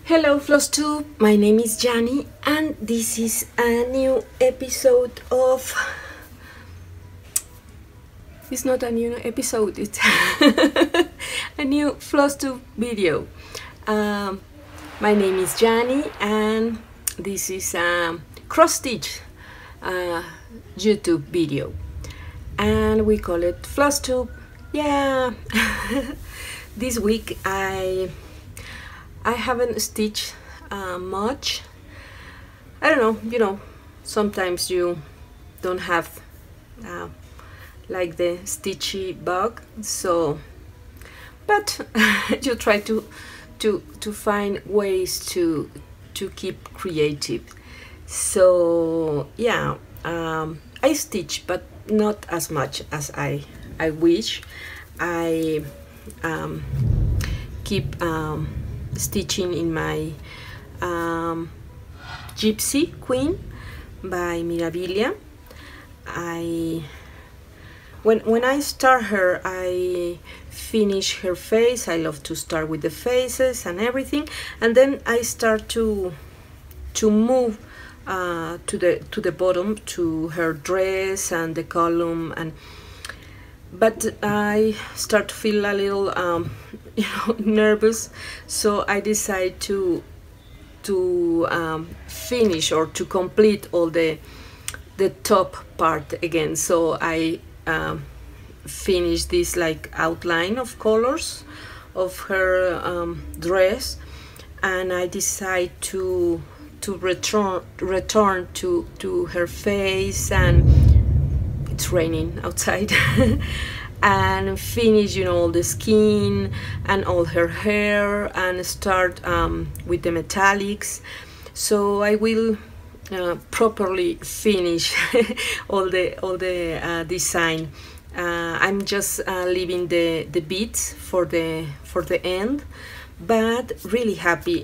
Hello Flosstube, my name is Jani and this is a new episode of... It's not a new episode, it's a new Flosstube video. My name is Jani and this is a cross-stitch YouTube video. And we call it Flosstube. Yeah! This week I haven't stitched much. I don't know, sometimes you don't have like the stitchy bug, so but you try to find ways to keep creative. So yeah, I stitch, but not as much as I wish. I keep stitching in my Gypsy Queen by Mirabilia. When I start her, I finish her face. I love to start with the faces and everything, and then I start to move to the bottom, to her dress and the column, but I start to feel a little nervous, so I decide to finish or to complete all the top part again. So I finish this like outline of colors of her dress, and I decide to return to her face, and it's raining outside. And finish all the skin and all her hair, and start with the metallics. So I will properly finish all the design. I'm just leaving the beads for the end, but really happy.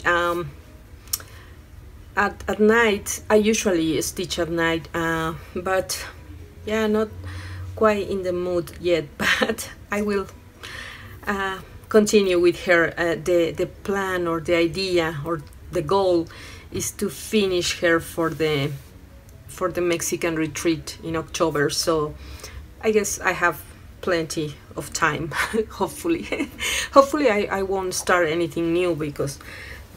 At night I usually stitch at night, but yeah, not quite in the mood yet, but I will continue with her. The plan or the idea or the goal is to finish her for the Mexican retreat in October, so I guess I have plenty of time. hopefully I won't start anything new, because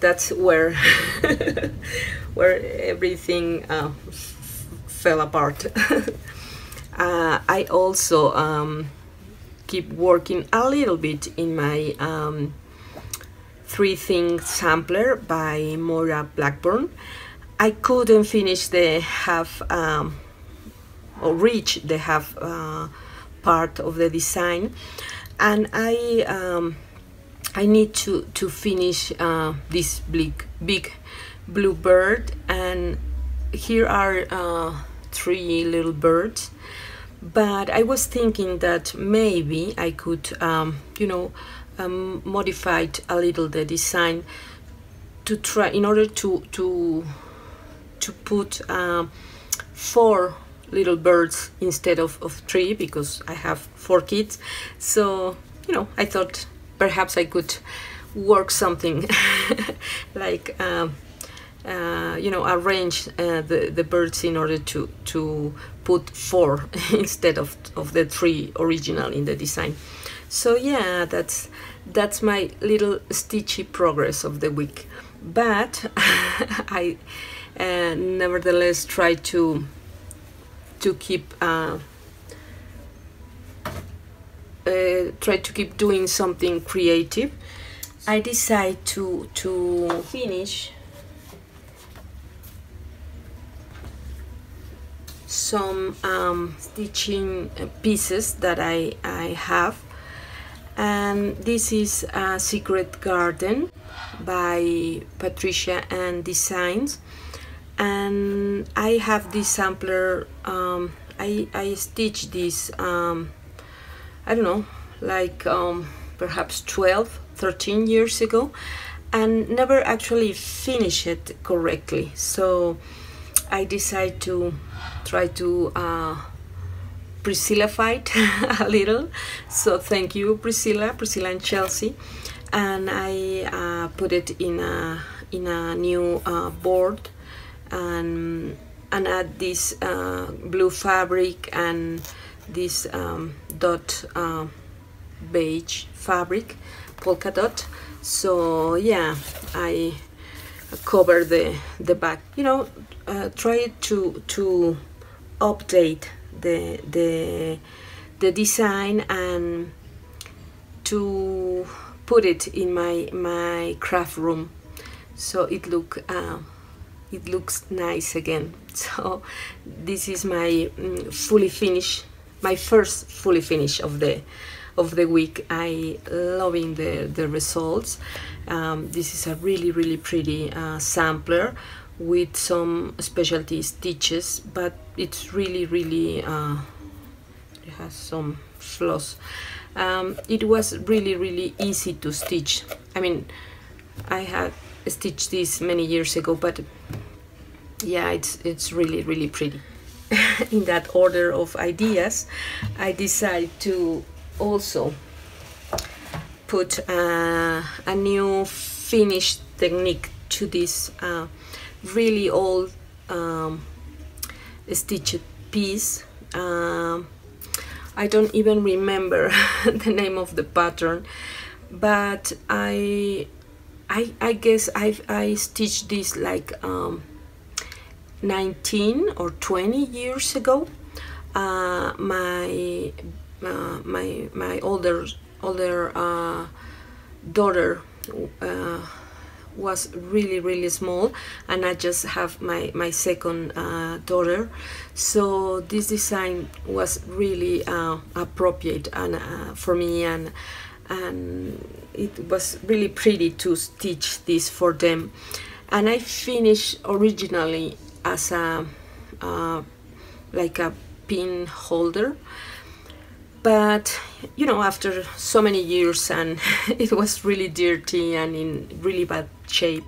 that's where everything fell apart. I also keep working a little bit in my 3 Things sampler by Maura Blackburn. I couldn't finish the half or reach the half part of the design, and I need to finish this big blue bird, and here are 3 little birds. But I was thinking that maybe I could modify it a little, the design, to try in order to put 4 little birds instead of 3, because I have 4 kids. So I thought perhaps I could work something like arrange the birds in order to put 4 instead of the 3 original in the design. So yeah, that's my little stitchy progress of the week. But I nevertheless try to keep doing something creative. I decide to finish some stitching pieces that I have, and this is a Secret Garden by Patricia and Designs, and I have this sampler. I stitched this I don't know, like perhaps 12-13 years ago, and never actually finished it correctly. So I decided to try to Priscilla-fy it a little. So thank you, Priscilla and Chelsea. And I put it in in a new board, and add this blue fabric and this dot beige fabric, polka dot. So yeah, I cover the back. You know, try to update the design and to put it in my craft room, so it looks nice again. So this is my fully finished, my first fully finished of the week. I loving the results. This is a really pretty sampler with some specialty stitches, but it's really it has some floss. It was really easy to stitch. I mean, I had stitched this many years ago, but yeah, it's really pretty. In that order of ideas, I decided to also put a new finish technique to this really old stitched piece. I don't even remember the name of the pattern, but I guess I stitched this like 19 or 20 years ago. My older daughter was really small, and I just have my second daughter, so this design was really appropriate and for me, and it was really pretty to stitch this for them. And I finished originally as a like a pin holder, but you know, after so many years and it was really dirty and in really bad shape,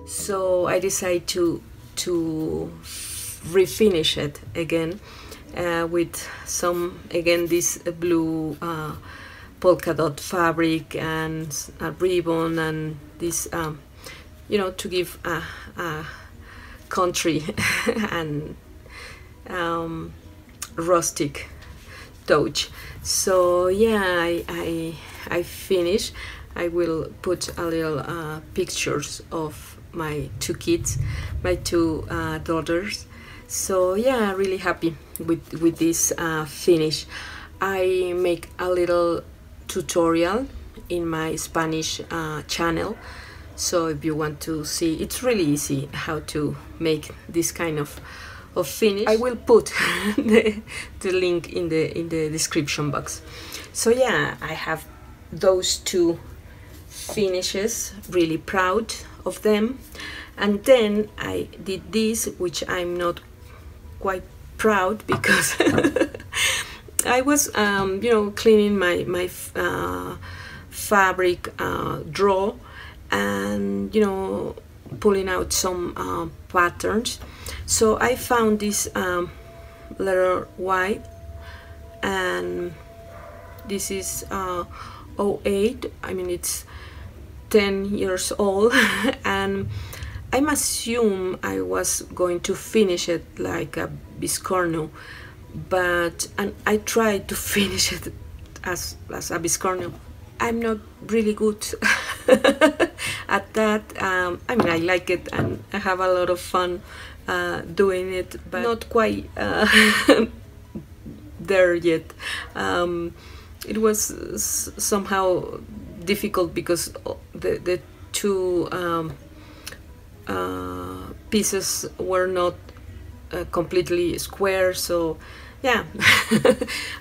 so I decided to refinish it again with some, again, this blue polka dot fabric and a ribbon and this you know, to give a country and rustic touch. So yeah, I finished. I will put a little pictures of my two kids, my two daughters. So yeah, really happy with this finish. I make a little tutorial in my Spanish channel, so if you want to see, it's really easy how to make this kind of finish. I will put the link in the description box. So yeah, I have those two finishes, really proud of them. And then I did this, which I'm not quite proud because I was you know, cleaning my fabric drawer and, you know, pulling out some patterns. So I found this letter Y, and this is 08. I mean, it's 10 years old and I'm assume I was going to finish it like a biscorno, but and I tried to finish it as a biscorno. I'm not really good at that. I mean, I like it and I have a lot of fun doing it, but not quite there yet. It was somehow difficult because the two pieces were not completely square, so yeah,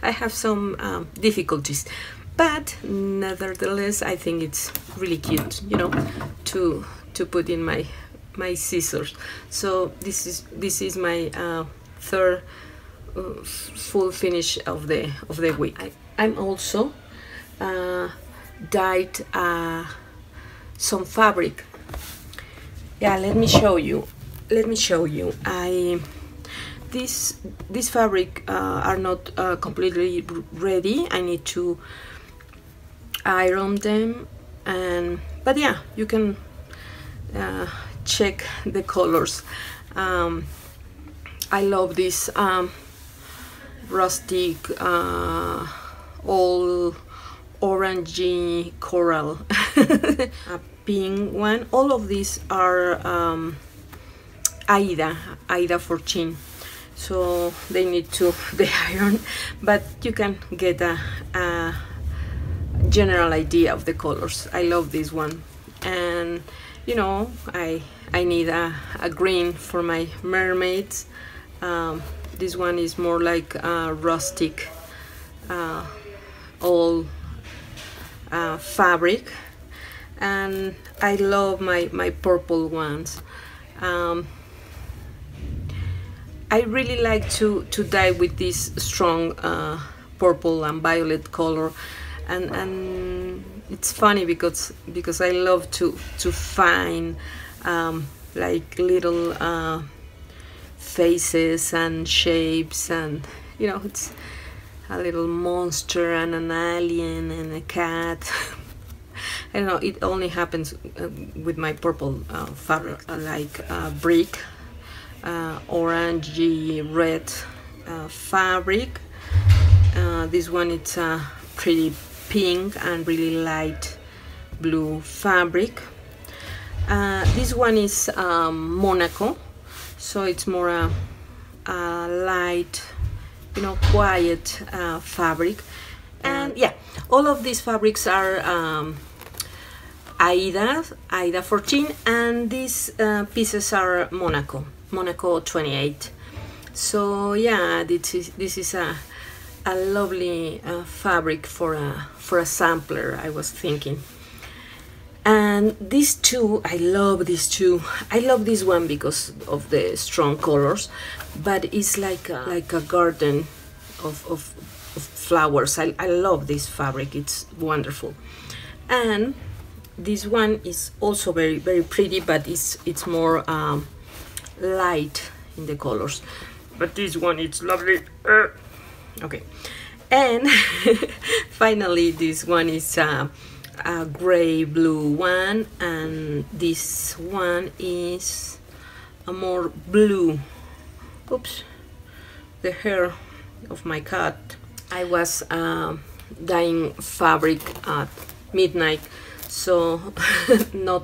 I have some difficulties, but nevertheless I think it's really cute, you know, to put in my scissors. So this is my third full finish of the week. I'm also dyed some fabric. Yeah, let me show you. I this fabric are not completely ready. I need to iron them, but yeah, you can check the colors. I love this rustic all orangey coral, a pink one. All of these are Aida 14, so they need to be ironed, but you can get a general idea of the colors. I love this one, and you know, I need a green for my mermaids. This one is more like rustic all fabric, and I love my purple ones. I really like to dye with this strong purple and violet color, and it's funny because I love to find like little faces and shapes, and you know, it's a little monster and an alien and a cat. I don't know, it only happens with my purple fabric, like brick, orangey red fabric. This one, it's a pretty pink and really light blue fabric. This one is Monaco, so it's more a light, you know, quiet fabric. And yeah, all of these fabrics are Aida 14, and these pieces are Monaco 28. So yeah, this is a lovely fabric for a sampler, I was thinking. And these two, I love these two. I love this one because of the strong colors, but it's like a garden of flowers. I love this fabric, it's wonderful. And this one is also very pretty, but it's more light in the colors. But this one, it's lovely. Okay, and finally this one is a gray blue one, and this one is a more blue. Oops, the hair of my cat. I was dyeing fabric at midnight, so not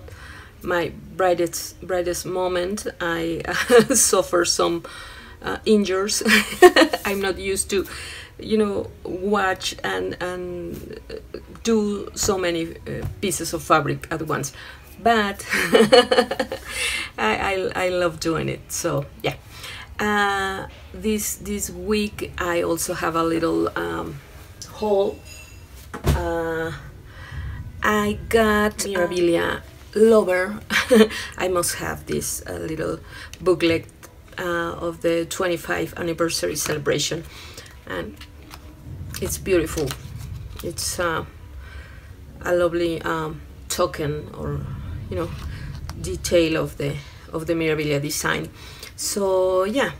my brightest moment. I suffer some injuries. I'm not used to, you know, watch and do so many pieces of fabric at once, but I love doing it. So yeah, this week I also have a little haul. I got Mirabilia Lover. I must have this little booklet of the 25th anniversary celebration, and it's beautiful. It's a lovely token, or you know, detail of the Mirabilia design. So yeah,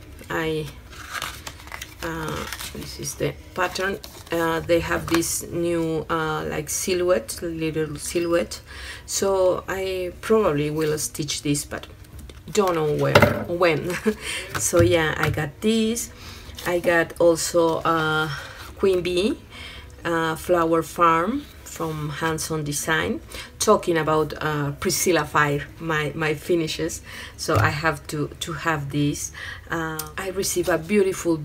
this is the pattern. They have this new like silhouette, little silhouette, so I probably will stitch this, but don't know when. So yeah, I got this. I got also Queen Bee Flower Farm from Hands-On Design, talking about Priscilla Fire, my finishes. So I have to have this. I received a beautiful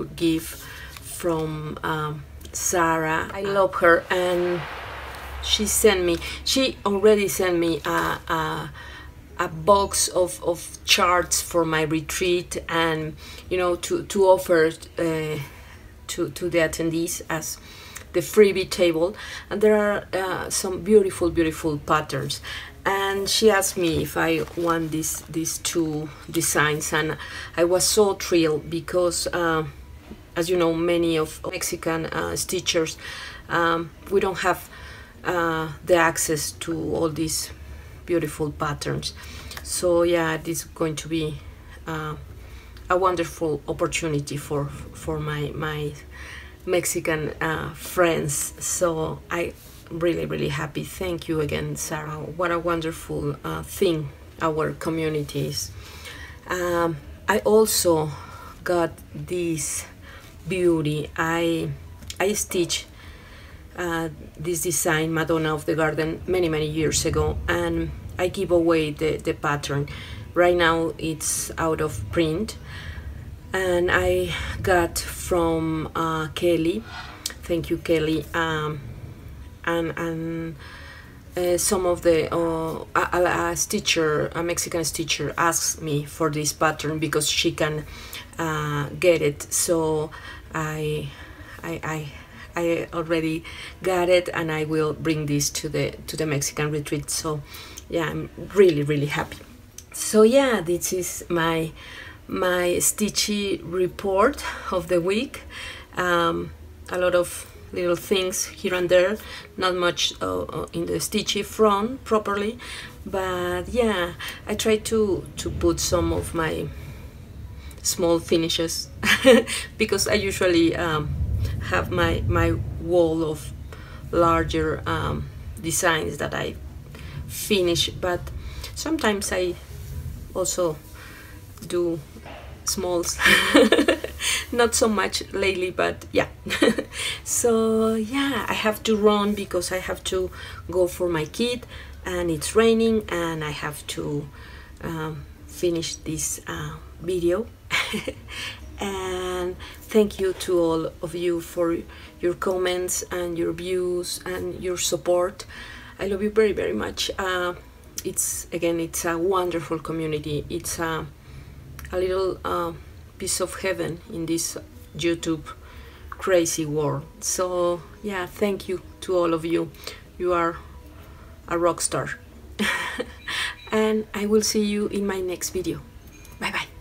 gift from Sarah. I love her, and she already sent me a box of charts for my retreat, and you know, to offer to the attendees as the freebie table. And there are some beautiful patterns, and she asked me if I want these two designs, and I was so thrilled because as you know, many of Mexican stitchers, we don't have the access to all these beautiful patterns. So yeah, this is going to be a a wonderful opportunity for my Mexican friends. So I really happy. Thank you again, Sarah. What a wonderful thing our community is. I also got this beauty. I stitched this design, Madonna of the Garden, many years ago, and I give away the pattern. Right now it's out of print, and I got from Kelly. Thank you, Kelly. And some of the a stitcher, a Mexican stitcher, asks me for this pattern because she can get it. So I already got it, and I will bring this to the Mexican retreat. So yeah, I'm really happy. So yeah, this is my stitchy report of the week. A lot of little things here and there, not much in the stitchy front properly, but yeah, I try to put some of my small finishes because I usually have my wall of larger designs that I finish, but sometimes I also do smalls. Not so much lately, but yeah. So yeah, I have to run because I have to go for my kid, and it's raining, and I have to finish this video. And thank you to all of you for your comments and your views and your support. I love you very much. It's a wonderful community. It's a little piece of heaven in this YouTube crazy world. So yeah, thank you to all of you. You are a rock star. And I will see you in my next video. Bye bye.